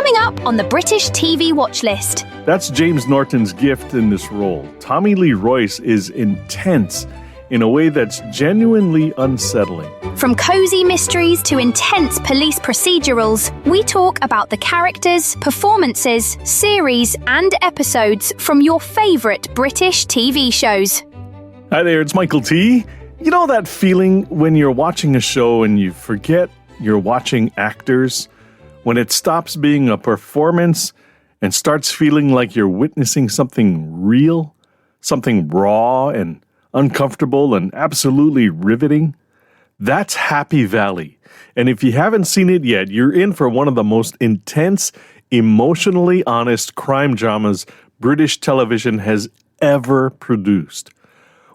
Coming up on the British TV watch list. That's James Norton's gift in this role. Tommy Lee Royce is intense in a way that's genuinely unsettling. From cosy mysteries to intense police procedurals, we talk about the characters, performances, series, and episodes from your favourite British TV shows. Hi there, it's Michael T. You know that feeling when you're watching a show and you forget you're watching actors? When it stops being a performance and starts feeling like you're witnessing something real, something raw and uncomfortable and absolutely riveting? That's Happy Valley. And if you haven't seen it yet, you're in for one of the most intense, emotionally honest crime dramas British television has ever produced.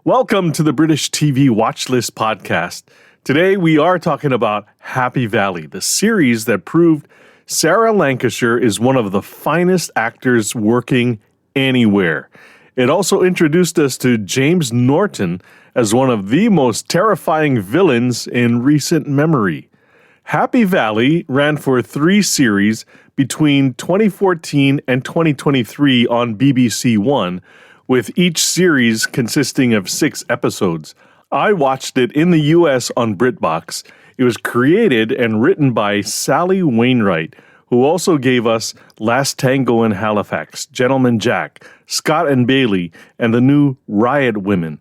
Welcome to the British TV Watchlist podcast. Today we are talking about Happy Valley, the series that proved Sarah Lancashire is one of the finest actors working anywhere. It also introduced us to James Norton as one of the most terrifying villains in recent memory. Happy Valley ran for 3 series between 2014 and 2023 on BBC One, with each series consisting of 6 episodes. I watched it in the US on BritBox. It was created and written by Sally Wainwright, who also gave us Last Tango in Halifax, Gentleman Jack, Scott and Bailey, and the new Riot Women.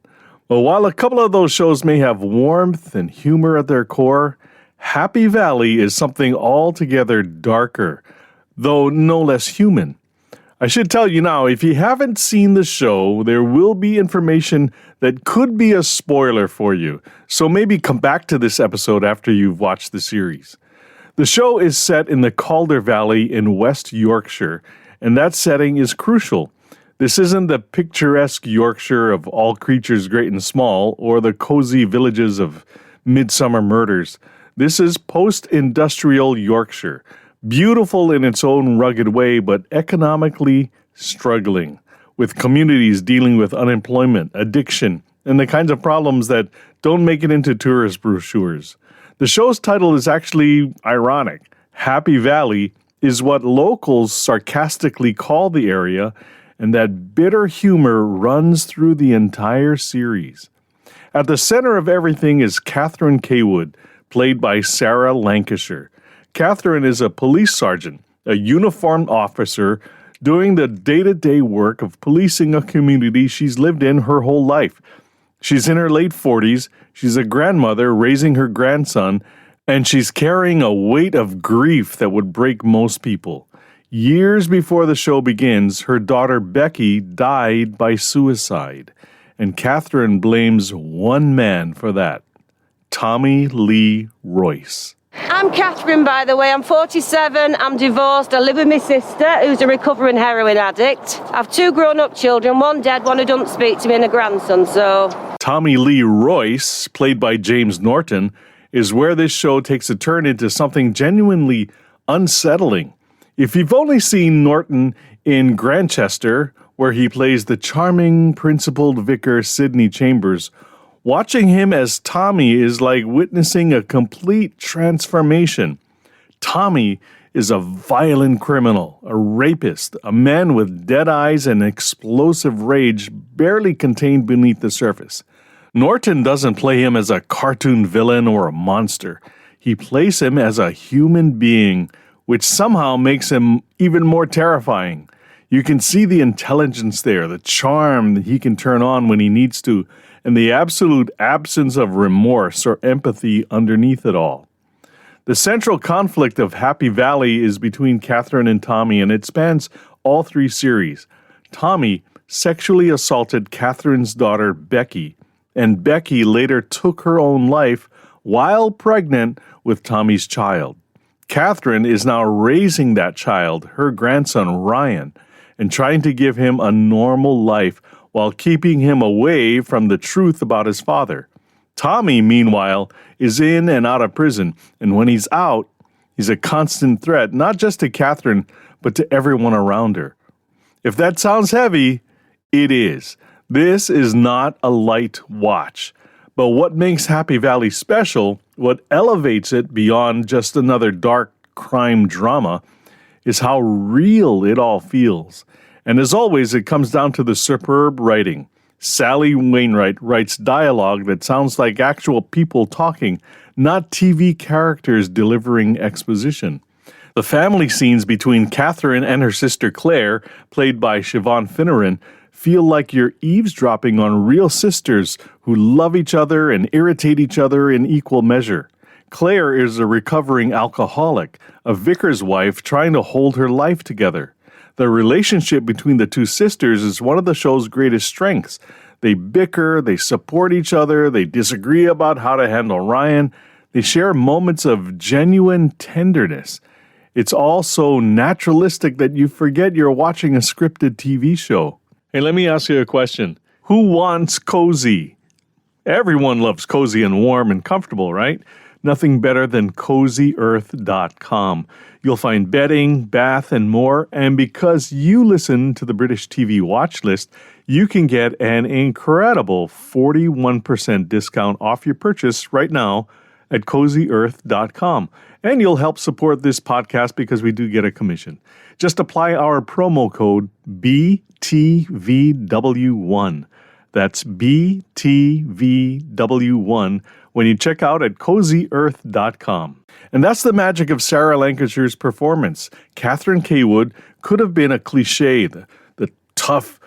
Well, while a couple of those shows may have warmth and humor at their core, Happy Valley is something altogether darker, though no less human. I should tell you now, if you haven't seen the show, there will be information that could be a spoiler for you, so maybe come back to this episode after you've watched the series. The show is set in the Calder Valley in West Yorkshire, and that setting is crucial. This isn't the picturesque Yorkshire of All Creatures Great and Small or the cozy villages of Midsummer Murders. This is post-industrial Yorkshire, beautiful in its own rugged way, but economically struggling, with communities dealing with unemployment, addiction, and the kinds of problems that don't make it into tourist brochures. The show's title is actually ironic. Happy Valley is what locals sarcastically call the area, and that bitter humor runs through the entire series. At the center of everything is Catherine Cawood, played by Sarah Lancashire. Catherine is a police sergeant, a uniformed officer doing the day-to-day work of policing a community she's lived in her whole life. She's in her late 40s, she's a grandmother raising her grandson, and she's carrying a weight of grief that would break most people. Years before the show begins, her daughter Becky died by suicide, and Catherine blames one man for that, Tommy Lee Royce. I'm Catherine, by the way. I'm 47, I'm divorced, I live with my sister, who's a recovering heroin addict. I've 2 grown-up children, one dead, one who doesn't speak to me, and a grandson, so... Tommy Lee Royce, played by James Norton, is where this show takes a turn into something genuinely unsettling. If you've only seen Norton in Grantchester, where he plays the charming principled vicar Sidney Chambers, watching him as Tommy is like witnessing a complete transformation. Tommy is a violent criminal, a rapist, a man with dead eyes and explosive rage barely contained beneath the surface. Norton doesn't play him as a cartoon villain or a monster. He plays him as a human being, which somehow makes him even more terrifying. You can see the intelligence there, the charm that he can turn on when he needs to, and the absolute absence of remorse or empathy underneath it all. The central conflict of Happy Valley is between Catherine and Tommy, and it spans all 3 series. Tommy sexually assaulted Catherine's daughter, Becky, and Becky later took her own life while pregnant with Tommy's child. Catherine is now raising that child, her grandson, Ryan, and trying to give him a normal life while keeping him away from the truth about his father. Tommy, meanwhile, is in and out of prison, and when he's out, he's a constant threat, not just to Catherine, but to everyone around her. If that sounds heavy, it is. This is not a light watch. But what makes Happy Valley special, what elevates it beyond just another dark crime drama, is how real it all feels. And as always, it comes down to the superb writing. Sally Wainwright writes dialogue that sounds like actual people talking, not TV characters delivering exposition. The family scenes between Catherine and her sister Claire, played by Siobhan Finneran, feel like you're eavesdropping on real sisters who love each other and irritate each other in equal measure. Claire is a recovering alcoholic, a vicar's wife trying to hold her life together. The relationship between the two sisters is one of the show's greatest strengths. They bicker, they support each other, they disagree about how to handle Ryan. They share moments of genuine tenderness. It's all so naturalistic that you forget you're watching a scripted TV show. Hey, let me ask you a question. Who wants cozy? Everyone loves cozy and warm and comfortable, right? Nothing better than CozyEarth.com. You'll find bedding, bath, and more. And because you listen to the British TV watch list, you can get an incredible 41% discount off your purchase right now at CozyEarth.com. And you'll help support this podcast because we do get a commission. Just apply our promo code BTVW1. That's BTVW1 when you check out at CozyEarth.com. And that's the magic of Sarah Lancashire's performance. Catherine Cawood could have been a cliche, the tough,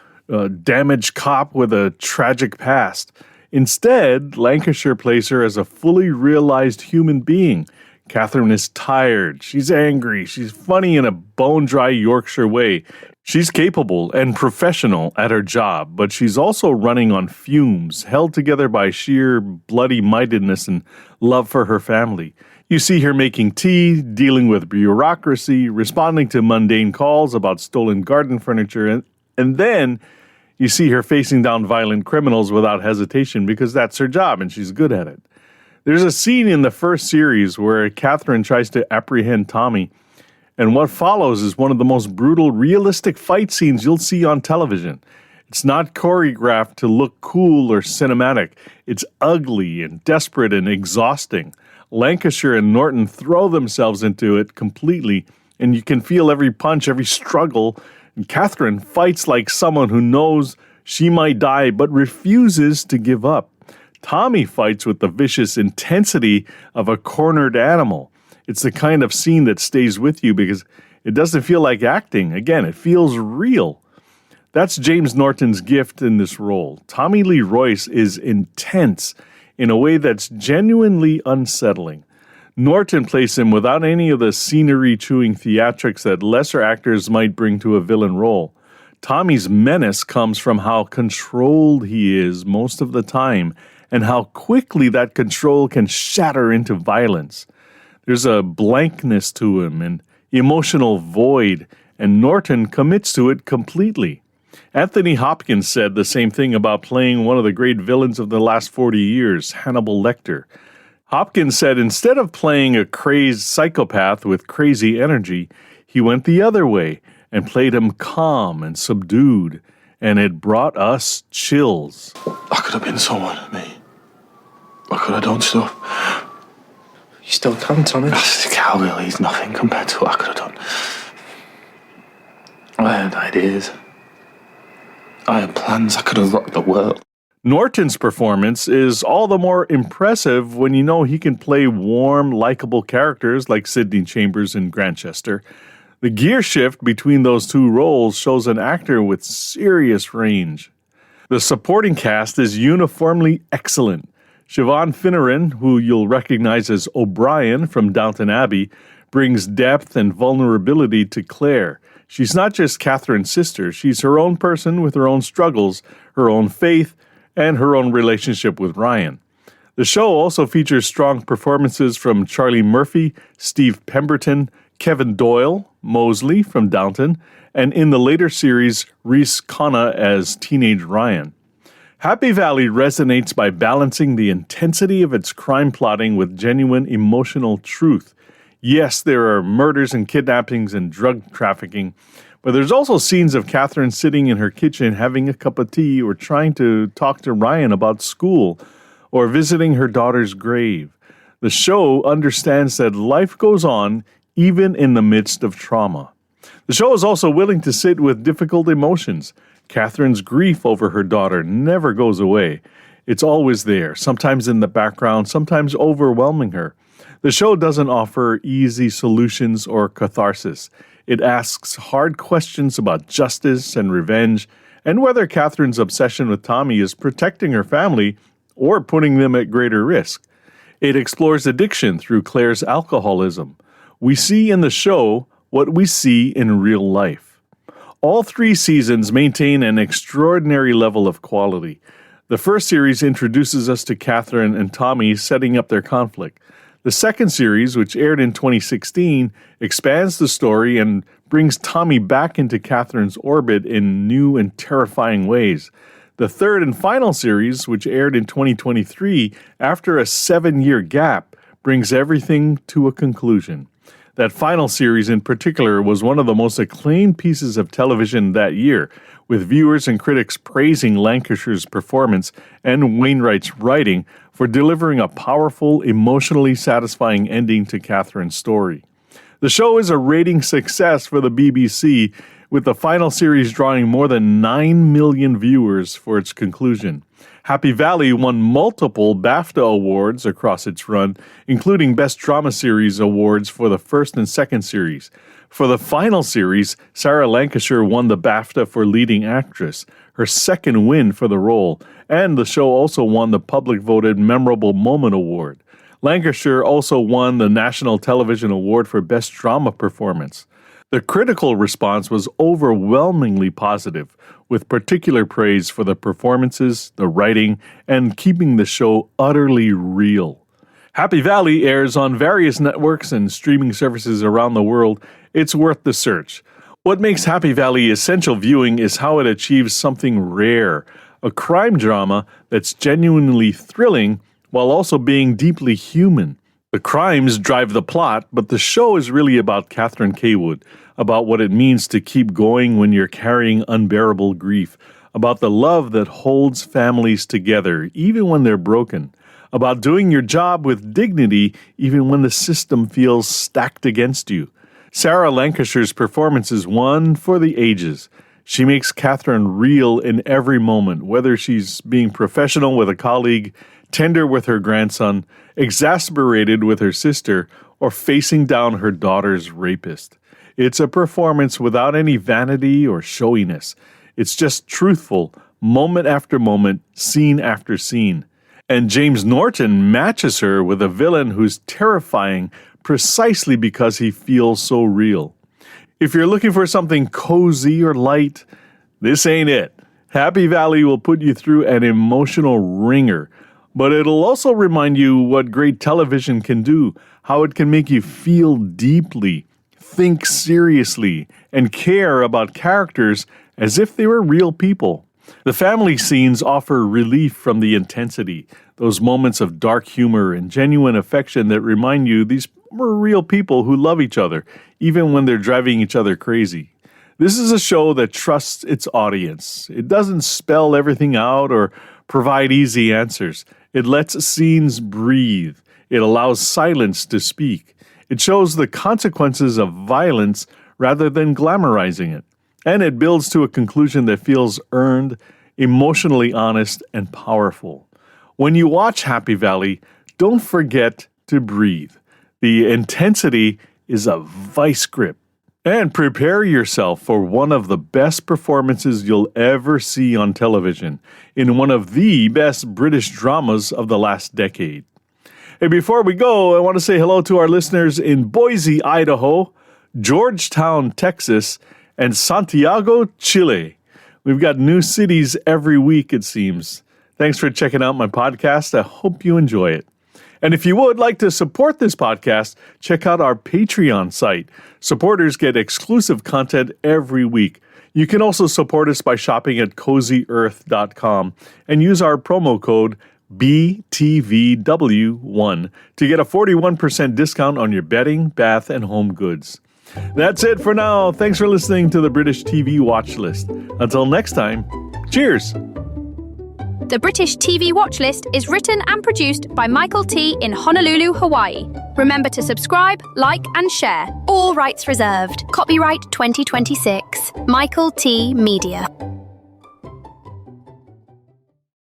damaged cop with a tragic past. Instead, Lancashire plays her as a fully realized human being. Catherine is tired, she's angry, she's funny in a bone-dry Yorkshire way. She's capable and professional at her job, but she's also running on fumes, held together by sheer bloody-mindedness and love for her family. You see her making tea, dealing with bureaucracy, responding to mundane calls about stolen garden furniture, and then you see her facing down violent criminals without hesitation because that's her job and she's good at it. There's a scene in the first series where Catherine tries to apprehend Tommy, and what follows is one of the most brutal, realistic fight scenes you'll see on television. It's not choreographed to look cool or cinematic. It's ugly and desperate and exhausting. Lancashire and Norton throw themselves into it completely, and you can feel every punch, every struggle. And Catherine fights like someone who knows she might die but refuses to give up. Tommy fights with the vicious intensity of a cornered animal. It's the kind of scene that stays with you because it doesn't feel like acting. Again, it feels real. That's James Norton's gift in this role. Tommy Lee Royce is intense in a way that's genuinely unsettling. Norton plays him without any of the scenery-chewing theatrics that lesser actors might bring to a villain role. Tommy's menace comes from how controlled he is most of the time and how quickly that control can shatter into violence. There's a blankness to him, an emotional void, and Norton commits to it completely. Anthony Hopkins said the same thing about playing one of the great villains of the last 40 years, Hannibal Lecter. Hopkins said instead of playing a crazed psychopath with crazy energy, he went the other way and played him calm and subdued, and it brought us chills. I could have been someone, me. I could have done stuff. You still can, Tommy. The cowgirl is nothing compared to what I could have done. I had ideas. I had plans. I could have rocked the world. Norton's performance is all the more impressive when you know he can play warm, likable characters like Sidney Chambers in Grantchester. The gear shift between those two roles shows an actor with serious range. The supporting cast is uniformly excellent. Siobhan Finneran, who you'll recognize as O'Brien from Downton Abbey, brings depth and vulnerability to Claire. She's not just Catherine's sister, she's her own person with her own struggles, her own faith, and her own relationship with Ryan. The show also features strong performances from Charlie Murphy, Steve Pemberton, Kevin Doyle, Mosley from Downton, and in the later series, Rhys Conagh as teenage Ryan. Happy Valley resonates by balancing the intensity of its crime plotting with genuine emotional truth. Yes, there are murders and kidnappings and drug trafficking, but there's also scenes of Catherine sitting in her kitchen having a cup of tea or trying to talk to Ryan about school or visiting her daughter's grave. The show understands that life goes on even in the midst of trauma. The show is also willing to sit with difficult emotions. Catherine's grief over her daughter never goes away. It's always there, sometimes in the background, sometimes overwhelming her. The show doesn't offer easy solutions or catharsis. It asks hard questions about justice and revenge, and whether Catherine's obsession with Tommy is protecting her family or putting them at greater risk. It explores addiction through Claire's alcoholism. We see in the show what we see in real life. All 3 seasons maintain an extraordinary level of quality. The first series introduces us to Catherine and Tommy setting up their conflict. The second series, which aired in 2016, expands the story and brings Tommy back into Catherine's orbit in new and terrifying ways. The third and final series, which aired in 2023, after a 7-year gap, brings everything to a conclusion. That final series in particular was one of the most acclaimed pieces of television that year, with viewers and critics praising Lancashire's performance and Wainwright's writing for delivering a powerful, emotionally satisfying ending to Catherine's story. The show is a rating success for the BBC, with the final series drawing more than 9 million viewers for its conclusion. Happy Valley won multiple BAFTA awards across its run, including Best Drama Series awards for the first and second series. For the final series, Sarah Lancashire won the BAFTA for Leading Actress, her second win for the role, and the show also won the public-voted Memorable Moment Award. Lancashire also won the National Television Award for Best Drama Performance. The critical response was overwhelmingly positive, with particular praise for the performances, the writing, and keeping the show utterly real. Happy Valley airs on various networks and streaming services around the world. It's worth the search. What makes Happy Valley essential viewing is how it achieves something rare, a crime drama that's genuinely thrilling while also being deeply human. The crimes drive the plot, but the show is really about Catherine Cawood, about what it means to keep going when you're carrying unbearable grief, about the love that holds families together even when they're broken, about doing your job with dignity even when the system feels stacked against you. Sarah Lancashire's performance is one for the ages. She makes Catherine real in every moment, whether she's being professional with a colleague, tender with her grandson, exasperated with her sister, or facing down her daughter's rapist. It's a performance without any vanity or showiness. It's just truthful, moment after moment, scene after scene. And James Norton matches her with a villain who's terrifying precisely because he feels so real. If you're looking for something cozy or light, this ain't it. Happy Valley will put you through an emotional ringer, but it'll also remind you what great television can do, how it can make you feel deeply, think seriously, and care about characters as if they were real people. The family scenes offer relief from the intensity, those moments of dark humor and genuine affection that remind you these were real people who love each other, even when they're driving each other crazy. This is a show that trusts its audience. It doesn't spell everything out or provide easy answers. It lets scenes breathe. It allows silence to speak. It shows the consequences of violence rather than glamorizing it. And it builds to a conclusion that feels earned, emotionally honest, and powerful. When you watch Happy Valley, don't forget to breathe. The intensity is a vice grip. And prepare yourself for one of the best performances you'll ever see on television in one of the best British dramas of the last decade. Hey, before we go, I want to say hello to our listeners in Boise, Idaho, Georgetown, Texas, and Santiago, Chile. We've got new cities every week, it seems. Thanks for checking out my podcast. I hope you enjoy it. And if you would like to support this podcast, check out our Patreon site. Supporters get exclusive content every week. You can also support us by shopping at CozyEarth.com and use our promo code BTVW1 to get a 41% discount on your bedding, bath, and home goods. That's it for now. Thanks for listening to the British TV Watch List. Until next time, cheers! The British TV Watch List is written and produced by Michael T. in Honolulu, Hawaii. Remember to subscribe, like, and share. All rights reserved. Copyright 2026. Michael T. Media.